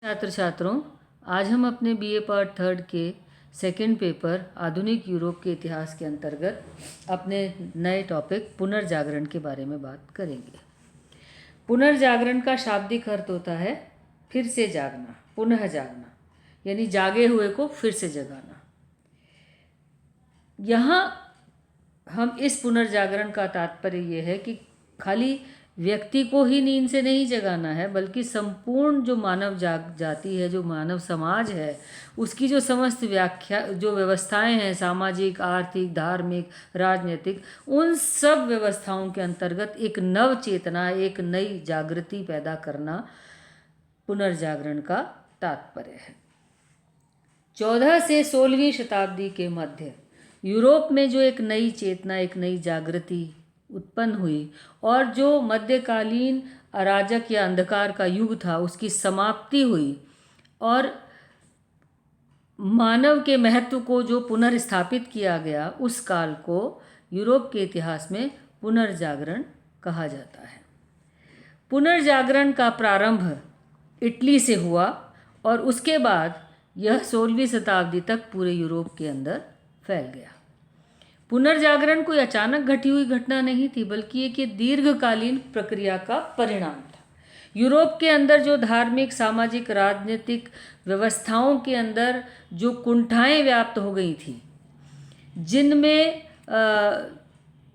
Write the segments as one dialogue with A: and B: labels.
A: छात्र छात्रों, आज हम अपने बीए पार्ट थर्ड के सेकंड पेपर आधुनिक यूरोप के इतिहास के अंतर्गत अपने नए टॉपिक पुनर्जागरण के बारे में बात करेंगे। पुनर्जागरण का शाब्दिक अर्थ होता है फिर से जागना, पुनः जागना, यानी जागे हुए को फिर से जगाना। यहाँ हम इस पुनर्जागरण का तात्पर्य ये है कि खाली व्यक्ति को ही नींद से नहीं जगाना है, बल्कि संपूर्ण जो मानव जाति है, जो मानव समाज है, उसकी जो समस्त व्याख्या जो व्यवस्थाएं हैं, सामाजिक, आर्थिक, धार्मिक, राजनीतिक, उन सब व्यवस्थाओं के अंतर्गत एक नव चेतना, एक नई जागृति पैदा करना पुनर्जागरण का तात्पर्य है। 14 से 16वीं शताब्दी के मध्य यूरोप में जो एक नई चेतना, एक नई जागृति उत्पन्न हुई और जो मध्यकालीन अराजक या अंधकार का युग था, उसकी समाप्ति हुई और मानव के महत्व को जो पुनर्स्थापित किया गया, उस काल को यूरोप के इतिहास में पुनर्जागरण कहा जाता है। पुनर्जागरण का प्रारंभ इटली से हुआ और उसके बाद यह 16वीं शताब्दी तक पूरे यूरोप के अंदर फैल गया। पुनर्जागरण कोई अचानक घटी हुई घटना नहीं थी, बल्कि एक दीर्घकालीन प्रक्रिया का परिणाम था। यूरोप के अंदर जो धार्मिक, सामाजिक, राजनीतिक व्यवस्थाओं के अंदर जो कुंठाएं व्याप्त हो गई थी, जिनमें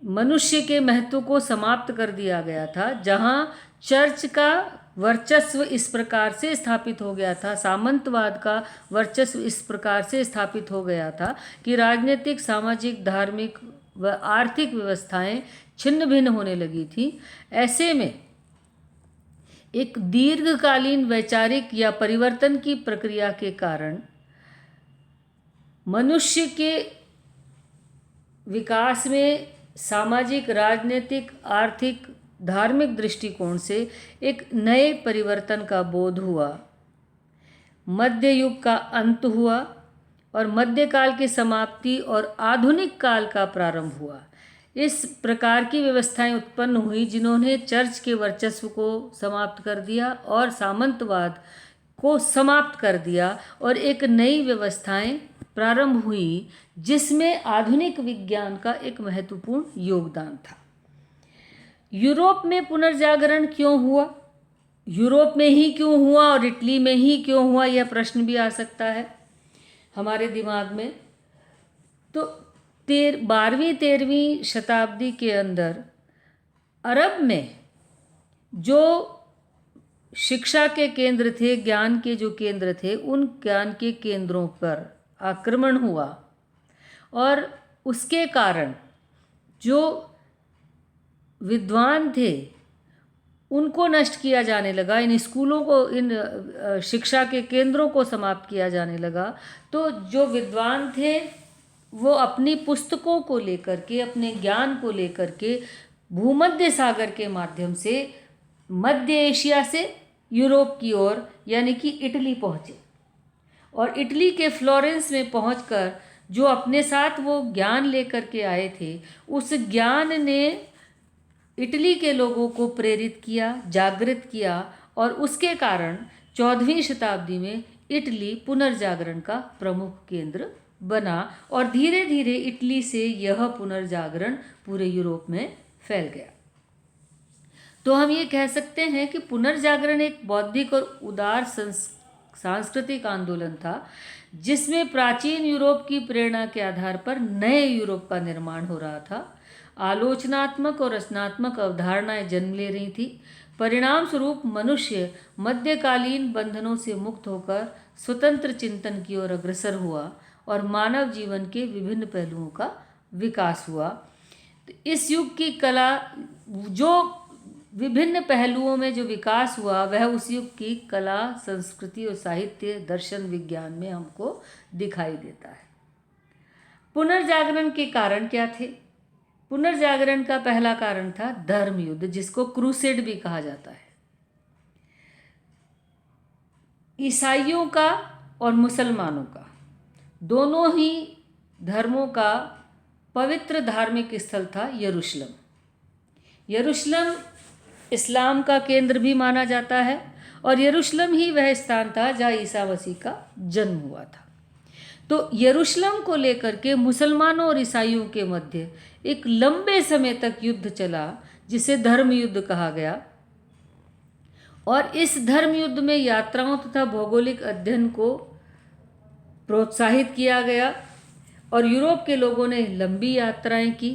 A: मनुष्य के महत्व को समाप्त कर दिया गया था, जहाँ चर्च का वर्चस्व इस प्रकार से स्थापित हो गया था, सामंतवाद का वर्चस्व इस प्रकार से स्थापित हो गया था कि राजनीतिक, सामाजिक, धार्मिक व आर्थिक व्यवस्थाएं छिन्न भिन्न होने लगी थी। ऐसे में एक दीर्घकालीन वैचारिक या परिवर्तन की प्रक्रिया के कारण मनुष्य के विकास में सामाजिक, राजनीतिक, आर्थिक, धार्मिक दृष्टिकोण से एक नए परिवर्तन का बोध हुआ। मध्य युग का अंत हुआ और मध्यकाल की समाप्ति और आधुनिक काल का प्रारंभ हुआ। इस प्रकार की व्यवस्थाएं उत्पन्न हुई जिन्होंने चर्च के वर्चस्व को समाप्त कर दिया और सामंतवाद को समाप्त कर दिया और एक नई व्यवस्थाएं प्रारंभ हुई जिसमें आधुनिक विज्ञान का एक महत्वपूर्ण योगदान था। यूरोप में पुनर्जागरण क्यों हुआ? यूरोप में ही क्यों हुआ और इटली में ही क्यों हुआ, यह प्रश्न भी आ सकता है हमारे दिमाग में। तो 12वीं-13वीं शताब्दी के अंदर अरब में जो शिक्षा के केंद्र थे, ज्ञान के जो केंद्र थे, उन ज्ञान के केंद्रों पर आक्रमण हुआ और उसके कारण जो विद्वान थे उनको नष्ट किया जाने लगा, इन स्कूलों को, इन शिक्षा के केंद्रों को समाप्त किया जाने लगा। तो जो विद्वान थे वो अपनी पुस्तकों को लेकर के, अपने ज्ञान को लेकर के भूमध्य सागर के माध्यम से मध्य एशिया से यूरोप की ओर यानी कि इटली पहुँचे और इटली के फ्लोरेंस में पहुंचकर जो अपने साथ वो ज्ञान लेकर के आए थे, उस ज्ञान ने इटली के लोगों को प्रेरित किया, जागृत किया और उसके कारण 14वीं शताब्दी में इटली पुनर्जागरण का प्रमुख केंद्र बना और धीरे धीरे इटली से यह पुनर्जागरण पूरे यूरोप में फैल गया। तो हम ये कह सकते हैं कि पुनर्जागरण एक बौद्धिक और उदार सांस्कृतिक आंदोलन था जिसमें प्राचीन यूरोप की प्रेरणा के आधार पर नए यूरोप का निर्माण हो रहा था। आलोचनात्मक और रचनात्मक अवधारणाएं जन्म ले रही थी। परिणाम स्वरूप मनुष्य मध्यकालीन बंधनों से मुक्त होकर स्वतंत्र चिंतन की ओर अग्रसर हुआ और मानव जीवन के विभिन्न पहलुओं का विकास हुआ। तो इस युग की कला, जो विभिन्न पहलुओं में जो विकास हुआ, वह उस युग की कला, संस्कृति और साहित्य, दर्शन, विज्ञान में हमको दिखाई देता है। पुनर्जागरण के कारण क्या थे? पुनर्जागरण का पहला कारण था धर्म युद्ध, जिसको क्रूसेड भी कहा जाता है। ईसाइयों का और मुसलमानों का, दोनों ही धर्मों का पवित्र धार्मिक स्थल था यरूशलेम। यरूशलेम इस्लाम का केंद्र भी माना जाता है और यरूशलेम ही वह स्थान था जहाँ ईसा मसीह का जन्म हुआ था। तो यरूशलेम को लेकर के मुसलमानों और ईसाइयों के मध्य एक लंबे समय तक युद्ध चला, जिसे धर्म युद्ध कहा गया। और इस धर्म युद्ध में यात्राओं तथा भौगोलिक अध्ययन को प्रोत्साहित किया गया और यूरोप के लोगों ने लंबी यात्राएं की।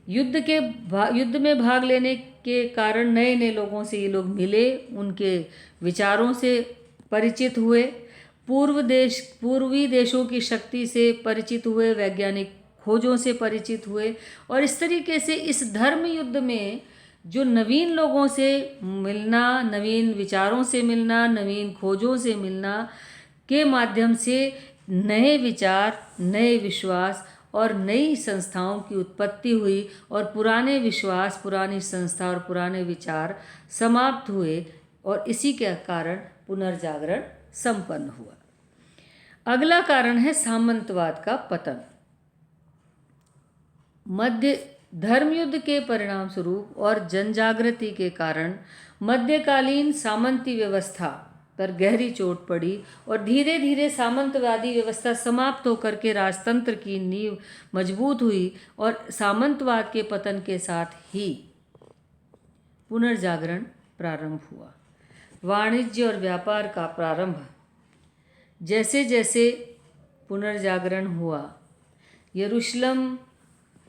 A: युद्ध में भाग लेने के कारण नए नए लोगों से ये लोग मिले, उनके विचारों से परिचित हुए, पूर्वी देशों की शक्ति से परिचित हुए, वैज्ञानिक खोजों से परिचित हुए। और इस तरीके से इस धर्म युद्ध में जो नवीन लोगों से मिलना, नवीन विचारों से मिलना, नवीन खोजों से मिलना के माध्यम से नए विचार, नए विश्वास और नई संस्थाओं की उत्पत्ति हुई और पुराने विश्वास, पुरानी संस्था और पुराने विचार समाप्त हुए और इसी के कारण पुनर्जागरण संपन्न हुआ। अगला कारण है सामंतवाद का पतन। मध्य धर्मयुद्ध के परिणाम स्वरूप और जनजागृति के कारण मध्यकालीन सामंती व्यवस्था पर गहरी चोट पड़ी और धीरे धीरे सामंतवादी व्यवस्था समाप्त होकर के राजतंत्र की नींव मजबूत हुई और सामंतवाद के पतन के साथ ही पुनर्जागरण प्रारंभ हुआ। वाणिज्य और व्यापार का प्रारंभ। जैसे जैसे पुनर्जागरण हुआ, यरूशलेम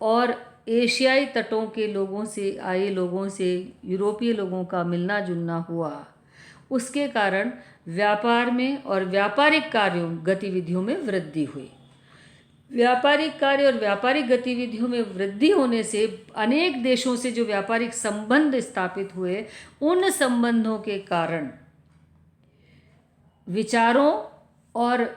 A: और एशियाई तटों के लोगों से आए लोगों से यूरोपीय लोगों का मिलना जुलना हुआ, उसके कारण व्यापार में और व्यापारिक कार्यों गतिविधियों में वृद्धि हुई। व्यापारिक कार्य और व्यापारिक गतिविधियों में वृद्धि होने से अनेक देशों से जो व्यापारिक संबंध स्थापित हुए, उन संबंधों के कारण विचारों और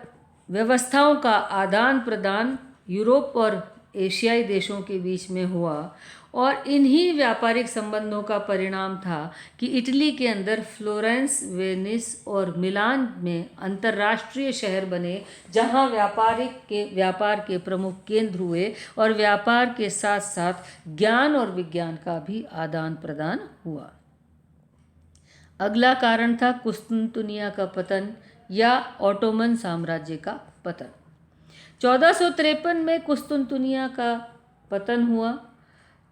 A: व्यवस्थाओं का आदान प्रदान यूरोप और एशियाई देशों के बीच में हुआ। और इन्हीं व्यापारिक संबंधों का परिणाम था कि इटली के अंदर फ्लोरेंस, वेनिस और मिलान में अंतर्राष्ट्रीय शहर बने, जहां व्यापार के प्रमुख केंद्र हुए और व्यापार के साथ साथ ज्ञान और विज्ञान का भी आदान प्रदान हुआ। अगला कारण था कुस्तुनतुनिया का पतन या ऑटोमन साम्राज्य का पतन। 1453 में कुस्तुनतुनिया का पतन हुआ।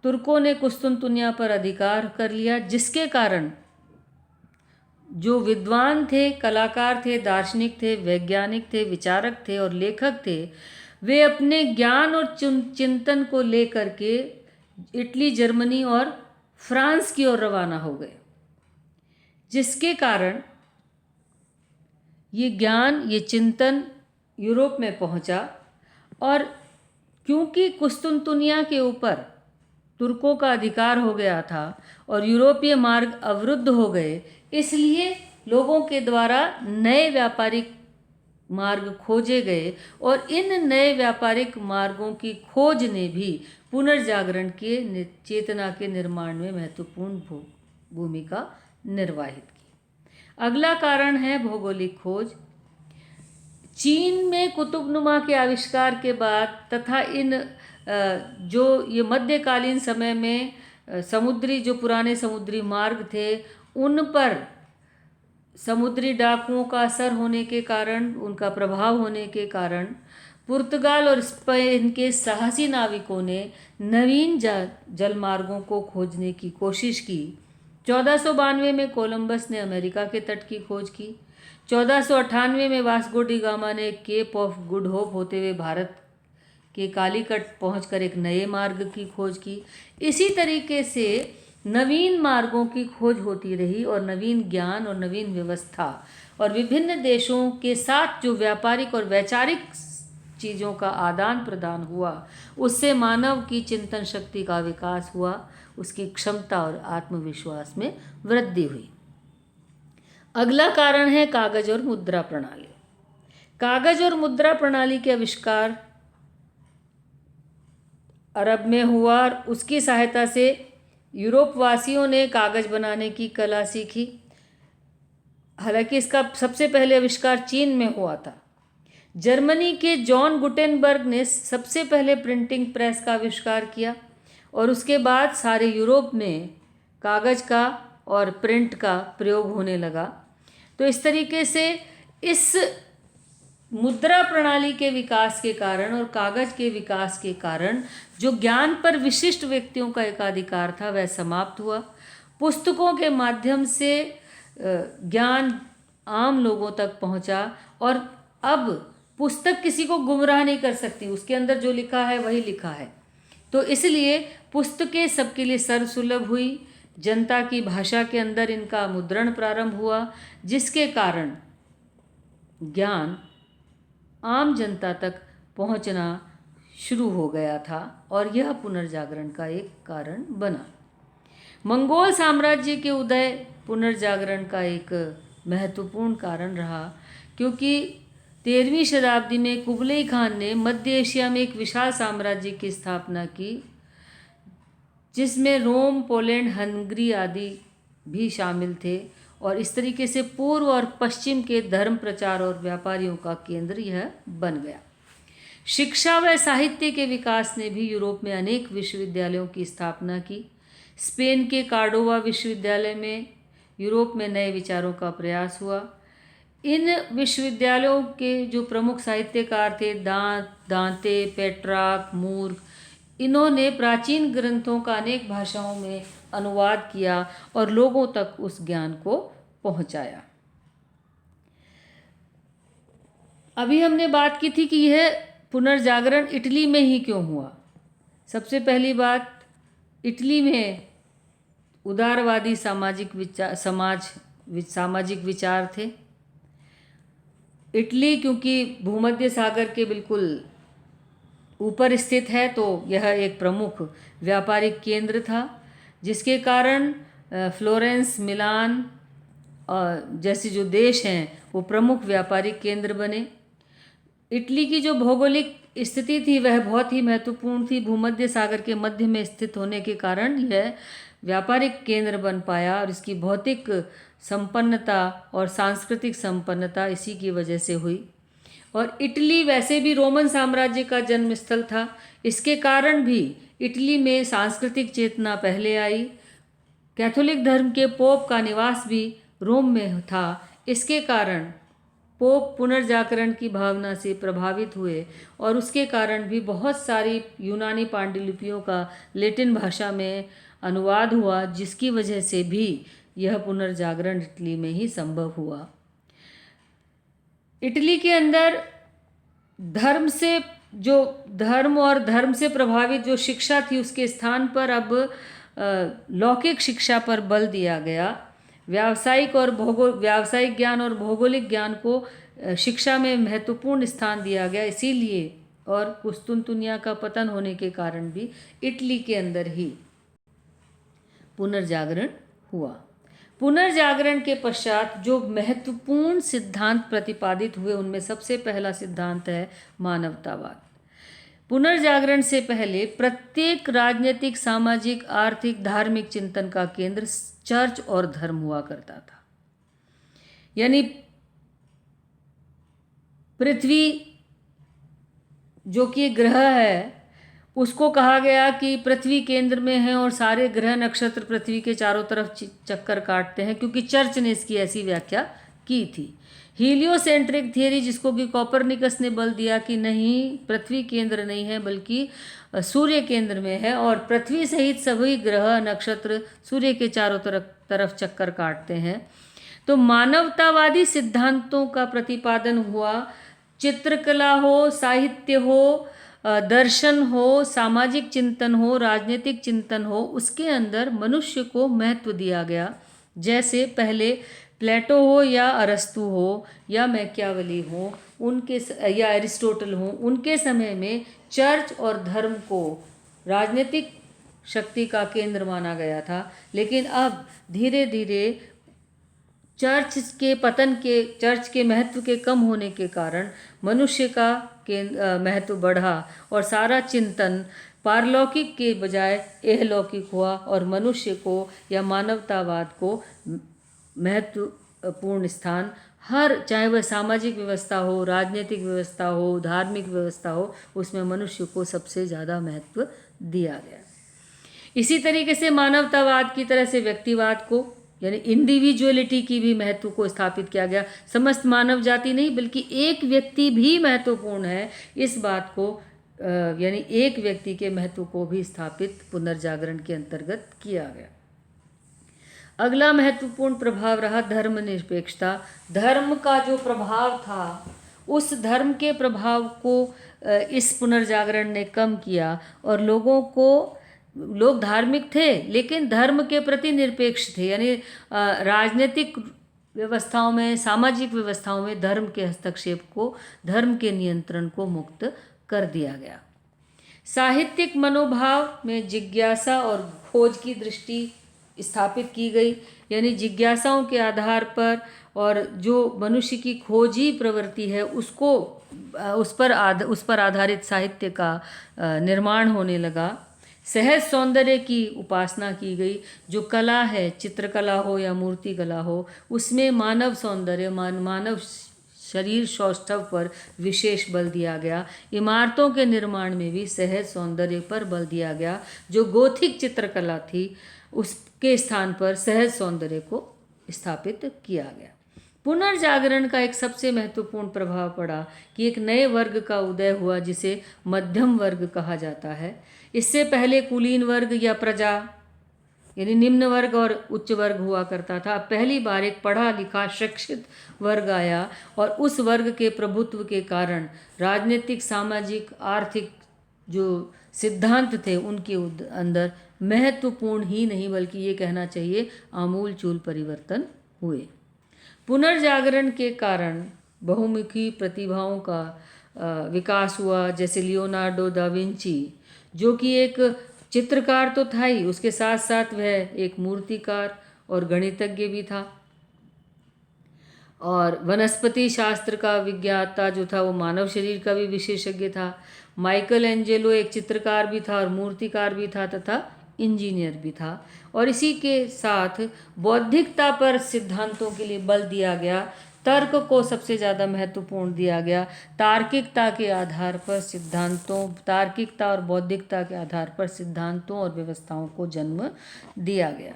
A: तुर्कों ने कुस्तुनतुनिया पर अधिकार कर लिया, जिसके कारण जो विद्वान थे, कलाकार थे, दार्शनिक थे, वैज्ञानिक थे, विचारक थे और लेखक थे, वे अपने ज्ञान और चिंतन को लेकर के इटली, जर्मनी और फ्रांस की ओर रवाना हो गए, जिसके कारण ये ज्ञान, ये चिंतन यूरोप में पहुंचा। और क्योंकि कुस्तुनतुनिया के ऊपर तुर्कों का अधिकार हो गया था और यूरोपीय मार्ग अवरुद्ध हो गए, इसलिए लोगों के द्वारा नए व्यापारिक मार्ग खोजे गए और इन नए व्यापारिक मार्गों की खोज ने भी पुनर्जागरण के चेतना के निर्माण में महत्वपूर्ण भूमिका निर्वाहित की। अगला कारण है भौगोलिक खोज। चीन में कुतुबनुमा के आविष्कार के बाद तथा जो ये मध्यकालीन समय में जो पुराने समुद्री मार्ग थे, उन पर समुद्री डाकुओं का असर होने के कारण, उनका प्रभाव होने के कारण पुर्तगाल और स्पेन के साहसी नाविकों ने नवीन जल मार्गों को खोजने की कोशिश की। 1492 में कोलंबस ने अमेरिका के तट की खोज की। 1498 में वास्को डी गामा ने केप ऑफ गुड होप होते हुए भारत के कालीकट पहुंचकर एक नए मार्ग की खोज की। इसी तरीके से नवीन मार्गों की खोज होती रही और नवीन ज्ञान और नवीन व्यवस्था और विभिन्न देशों के साथ जो व्यापारिक और वैचारिक चीज़ों का आदान प्रदान हुआ, उससे मानव की चिंतन शक्ति का विकास हुआ, उसकी क्षमता और आत्मविश्वास में वृद्धि हुई। अगला कारण है कागज और मुद्रा प्रणाली। कागज और मुद्रा प्रणाली के आविष्कार अरब में हुआ और उसकी सहायता से यूरोप वासियों ने कागज बनाने की कला सीखी। हालांकि इसका सबसे पहले आविष्कार चीन में हुआ था। जर्मनी के जॉन गुटेनबर्ग ने सबसे पहले प्रिंटिंग प्रेस का आविष्कार किया और उसके बाद सारे यूरोप में कागज का और प्रिंट का प्रयोग होने लगा। तो इस तरीके से इस मुद्रा प्रणाली के विकास के कारण और कागज के विकास के कारण जो ज्ञान पर विशिष्ट व्यक्तियों का एकाधिकार था वह समाप्त हुआ। पुस्तकों के माध्यम से ज्ञान आम लोगों तक पहुंचा और अब पुस्तक किसी को गुमराह नहीं कर सकती, उसके अंदर जो लिखा है वही लिखा है। तो इसलिए पुस्तकें सबके लिए सर्वसुलभ हुई, जनता की भाषा के अंदर इनका मुद्रण प्रारंभ हुआ, जिसके कारण ज्ञान आम जनता तक पहुंचना शुरू हो गया था और यह पुनर्जागरण का एक कारण बना। मंगोल साम्राज्य के उदय पुनर्जागरण का एक महत्वपूर्ण कारण रहा, क्योंकि 13वीं शताब्दी में कुबलई खान ने मध्य एशिया में एक विशाल साम्राज्य की स्थापना की, जिसमें रोम, पोलैंड, हंगरी आदि भी शामिल थे और इस तरीके से पूर्व और पश्चिम के धर्म प्रचार और व्यापारियों का केंद्र यह बन गया। शिक्षा व साहित्य के विकास ने भी यूरोप में अनेक विश्वविद्यालयों की स्थापना की। स्पेन के कार्डोवा विश्वविद्यालय में यूरोप में नए विचारों का प्रयास हुआ। इन विश्वविद्यालयों के जो प्रमुख साहित्यकार थे, दांते, पेट्रार्क, मूर, इन्होंने प्राचीन ग्रंथों का अनेक भाषाओं में अनुवाद किया और लोगों तक उस ज्ञान को पहुंचाया। अभी हमने बात की थी कि यह पुनर्जागरण इटली में ही क्यों हुआ। सबसे पहली बात, इटली में उदारवादी सामाजिक विचार थे। इटली क्योंकि भूमध्य सागर के बिल्कुल ऊपर स्थित है, तो यह एक प्रमुख व्यापारिक केंद्र था, जिसके कारण फ्लोरेंस, मिलान जैसे जो देश हैं वो प्रमुख व्यापारिक केंद्र बने। इटली की जो भौगोलिक स्थिति थी वह बहुत ही महत्वपूर्ण थी। भूमध्य सागर के मध्य में स्थित होने के कारण यह व्यापारिक केंद्र बन पाया और इसकी भौतिक संपन्नता और सांस्कृतिक संपन्नता इसी की वजह से हुई। और इटली वैसे भी रोमन साम्राज्य का जन्मस्थल था, इसके कारण भी इटली में सांस्कृतिक चेतना पहले आई। कैथोलिक धर्म के पोप का निवास भी रोम में था, इसके कारण पोप पुनर्जागरण की भावना से प्रभावित हुए और उसके कारण भी बहुत सारी यूनानी पांडुलिपियों का लैटिन भाषा में अनुवाद हुआ, जिसकी वजह से भी यह पुनर्जागरण इटली में ही संभव हुआ। इटली के अंदर धर्म और धर्म से प्रभावित जो शिक्षा थी उसके स्थान पर अब लौकिक शिक्षा पर बल दिया गया। व्यावसायिक ज्ञान और भौगोलिक ज्ञान को शिक्षा में महत्वपूर्ण स्थान दिया गया। इसीलिए और कुस्तुनतुनिया का पतन होने के कारण भी इटली के अंदर ही पुनर्जागरण हुआ। पुनर्जागरण के पश्चात जो महत्वपूर्ण सिद्धांत प्रतिपादित हुए उनमें सबसे पहला सिद्धांत है मानवतावाद। पुनर्जागरण से पहले प्रत्येक राजनीतिक, सामाजिक, आर्थिक, धार्मिक चिंतन का केंद्र चर्च और धर्म हुआ करता था। यानी पृथ्वी जो कि ग्रह है उसको कहा गया कि पृथ्वी केंद्र में है और सारे ग्रह नक्षत्र पृथ्वी के चारों तरफ चक्कर काटते हैं, क्योंकि चर्च ने इसकी ऐसी व्याख्या की थी। हीलियोसेंट्रिक थियरी, जिसको कि कोपरनिकस ने बल दिया कि नहीं, पृथ्वी केंद्र नहीं है बल्कि सूर्य केंद्र में है और पृथ्वी सहित सभी ग्रह नक्षत्र सूर्य के चारों तरफ चक्कर काटते हैं। तो मानवतावादी सिद्धांतों का प्रतिपादन हुआ। चित्रकला हो, साहित्य हो, दर्शन हो, सामाजिक चिंतन हो, राजनीतिक चिंतन हो, उसके अंदर मनुष्य को महत्व दिया गया। जैसे पहले प्लेटो हो या अरस्तु हो या मैकियावेली हो, उनके या एरिस्टोटल हो, उनके समय में चर्च और धर्म को राजनीतिक शक्ति का केंद्र माना गया था। लेकिन अब धीरे धीरे चर्च के महत्व के कम होने के कारण मनुष्य का महत्व बढ़ा और सारा चिंतन पारलौकिक के बजाय एहलौकिक हुआ और मनुष्य को या मानवतावाद को महत्वपूर्ण स्थान चाहे वह सामाजिक व्यवस्था हो, राजनीतिक व्यवस्था हो, धार्मिक व्यवस्था हो, उसमें मनुष्य को सबसे ज़्यादा महत्व दिया गया। इसी तरीके से मानवतावाद की तरह से व्यक्तिवाद को यानी इंडिविजुअलिटी की भी महत्व को स्थापित किया गया। समस्त मानव जाति नहीं बल्कि एक व्यक्ति भी महत्वपूर्ण है, इस बात को यानी एक व्यक्ति के महत्व को भी स्थापित पुनर्जागरण के अंतर्गत किया गया। अगला महत्वपूर्ण प्रभाव रहा धर्मनिरपेक्षता। धर्म का जो प्रभाव था, उस धर्म के प्रभाव को इस पुनर्जागरण ने कम किया और लोग धार्मिक थे लेकिन धर्म के प्रति निरपेक्ष थे। यानी राजनीतिक व्यवस्थाओं में, सामाजिक व्यवस्थाओं में धर्म के हस्तक्षेप को, धर्म के नियंत्रण को मुक्त कर दिया गया। साहित्यिक मनोभाव में जिज्ञासा और खोज की दृष्टि स्थापित की गई। यानी जिज्ञासाओं के आधार पर और जो मनुष्य की खोजी प्रवृत्ति है उस पर आधारित साहित्य का निर्माण होने लगा। सहज सौंदर्य की उपासना की गई। जो कला है, चित्रकला हो या मूर्ति कला हो, उसमें मानव सौंदर्य, मानव शरीर सौष्ठव पर विशेष बल दिया गया। इमारतों के निर्माण में भी सहज सौंदर्य पर बल दिया गया। जो गोथिक चित्रकला थी उसके स्थान पर सहज सौंदर्य को स्थापित किया गया। पुनर्जागरण का एक सबसे महत्वपूर्ण प्रभाव पड़ा कि एक नए वर्ग का उदय हुआ जिसे मध्यम वर्ग कहा जाता है। इससे पहले कुलीन वर्ग या प्रजा यानी निम्न वर्ग और उच्च वर्ग हुआ करता था। पहली बार एक पढ़ा लिखा शिक्षित वर्ग आया और उस वर्ग के प्रभुत्व के कारण राजनीतिक, सामाजिक, आर्थिक जो सिद्धांत थे उनके अंदर महत्वपूर्ण ही नहीं बल्कि ये कहना चाहिए आमूलचूल परिवर्तन हुए। पुनर्जागरण के कारण बहुमुखी प्रतिभाओं का विकास हुआ। जैसे लियोनार्डो दा विंची, जो कि एक चित्रकार तो था ही, उसके साथ साथ वह एक मूर्तिकार और गणितज्ञ भी था। और वनस्पति शास्त्र का विज्ञाता जो था वो मानव शरीर का भी विशेषज्ञ था। माइकल एंजेलो एक चित्रकार भी था और मूर्तिकार भी था तथा इंजीनियर भी था। और इसी के साथ बौद्धिकता पर सिद्धांतों के लिए बल दिया गया। तर्क को सबसे ज़्यादा महत्वपूर्ण दिया गया। तार्किकता के आधार पर सिद्धांतों, तार्किकता और बौद्धिकता के आधार पर सिद्धांतों और व्यवस्थाओं को जन्म दिया गया।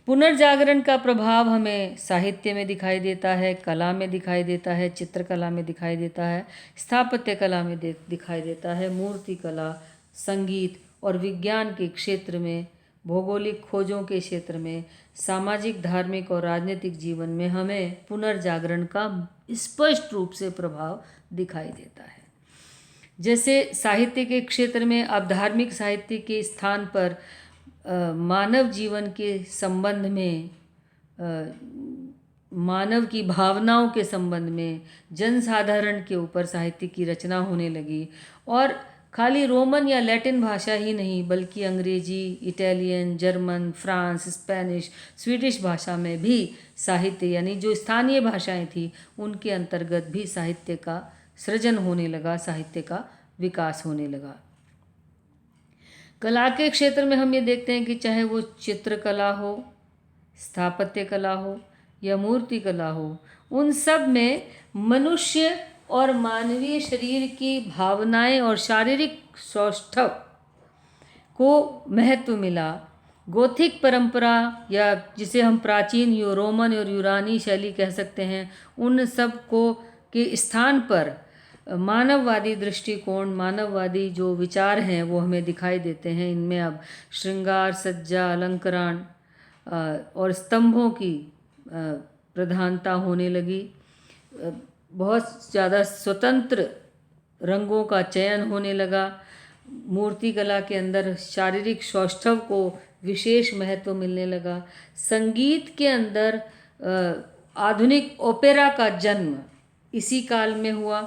A: पुनर्जागरण का प्रभाव हमें साहित्य में दिखाई देता है, कला में दिखाई देता है, चित्रकला में दिखाई देता है, स्थापत्य कला में दिखाई देता है, मूर्ति कला, संगीत और विज्ञान के क्षेत्र में, भौगोलिक खोजों के क्षेत्र में, सामाजिक, धार्मिक और राजनीतिक जीवन में हमें पुनर्जागरण का स्पष्ट रूप से प्रभाव दिखाई देता है। जैसे साहित्य के क्षेत्र में अब धार्मिक साहित्य के स्थान पर मानव जीवन के संबंध में, मानव की भावनाओं के संबंध में, जनसाधारण के ऊपर साहित्य की रचना होने लगी। और खाली रोमन या लैटिन भाषा ही नहीं बल्कि अंग्रेजी, Italian, German, France, Spanish, Swedish भाषा में भी साहित्य यानी जो स्थानीय भाषाएं थी उनके अंतर्गत भी साहित्य का सृजन होने लगा, साहित्य का विकास होने लगा। कला के क्षेत्र में हम ये देखते हैं कि चाहे वो चित्रकला हो, स्थापत्य कला हो या मूर्ति कला हो, उन सब में मनुष्य और मानवीय शरीर की भावनाएं और शारीरिक सौष्ठव को महत्व मिला। गोथिक परंपरा या जिसे हम प्राचीन रोमन और यूनानी शैली कह सकते हैं, उन सब को के स्थान पर मानववादी दृष्टिकोण, मानववादी जो विचार हैं वो हमें दिखाई देते हैं। इनमें अब श्रृंगार, सज्जा, अलंकरण और स्तंभों की प्रधानता होने लगी। बहुत ज़्यादा स्वतंत्र रंगों का चयन होने लगा। मूर्ति कला के अंदर शारीरिक सौष्ठव को विशेष महत्व मिलने लगा। संगीत के अंदर आधुनिक ओपेरा का जन्म इसी काल में हुआ।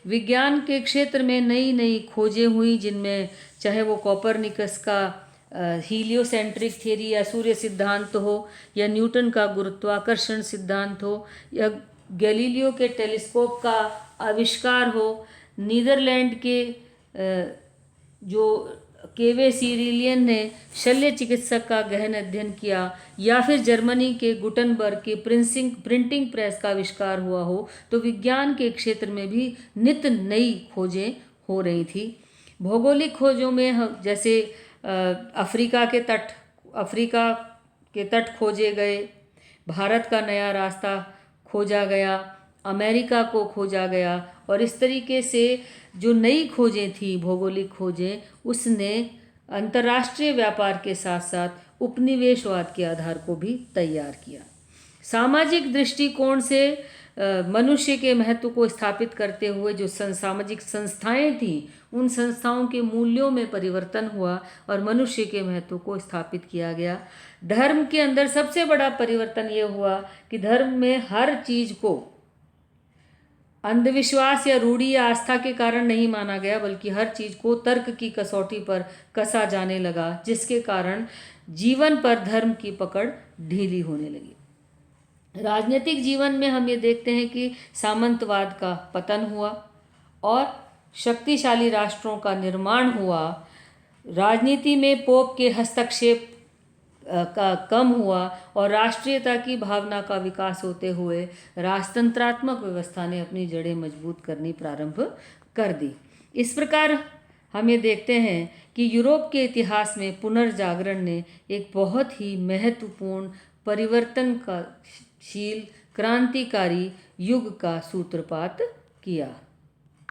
A: विज्ञान के क्षेत्र में नई नई खोजें हुई, जिनमें चाहे वो कोपरनिकस का हीलियोसेंट्रिक थ्योरी या सूर्य सिद्धांत हो, या न्यूटन का गुरुत्वाकर्षण सिद्धांत हो, या गैलीलियो के टेलीस्कोप का आविष्कार हो, नीदरलैंड के जो केवे सीरिलियन ने शल्य चिकित्सक का गहन अध्ययन किया, या फिर जर्मनी के गुटनबर्ग के प्रिंटिंग प्रेस का आविष्कार हुआ हो, तो विज्ञान के क्षेत्र में भी नित नई खोजें हो रही थी। भौगोलिक खोजों में जैसे अफ्रीका के तट खोजे गए, भारत का नया रास्ता खोजा गया, अमेरिका को खोजा गया, और इस तरीके से जो नई खोजें थी, भौगोलिक खोजें, उसने अंतर्राष्ट्रीय व्यापार के साथ साथ उपनिवेशवाद के आधार को भी तैयार किया। सामाजिक दृष्टिकोण से मनुष्य के महत्व को स्थापित करते हुए जो सामाजिक संस्थाएं थीं, उन संस्थाओं के मूल्यों में परिवर्तन हुआ और मनुष्य के महत्व को स्थापित किया गया। धर्म के अंदर सबसे बड़ा परिवर्तन ये हुआ कि धर्म में हर चीज को अंधविश्वास या रूढ़ी या आस्था के कारण नहीं माना गया, बल्कि हर चीज को तर्क की कसौटी पर कसा जाने लगा, जिसके कारण जीवन पर धर्म की पकड़ ढीली होने लगी। राजनीतिक जीवन में हम ये देखते हैं कि सामंतवाद का पतन हुआ और शक्तिशाली राष्ट्रों का निर्माण हुआ। राजनीति में पोप के हस्तक्षेप का कम हुआ और राष्ट्रीयता की भावना का विकास होते हुए राजतंत्रात्मक व्यवस्था ने अपनी जड़ें मजबूत करनी प्रारंभ कर दी। इस प्रकार हम ये देखते हैं कि यूरोप के इतिहास में पुनर्जागरण ने एक बहुत ही महत्वपूर्ण परिवर्तनशील क्रांतिकारी युग का सूत्रपात किया।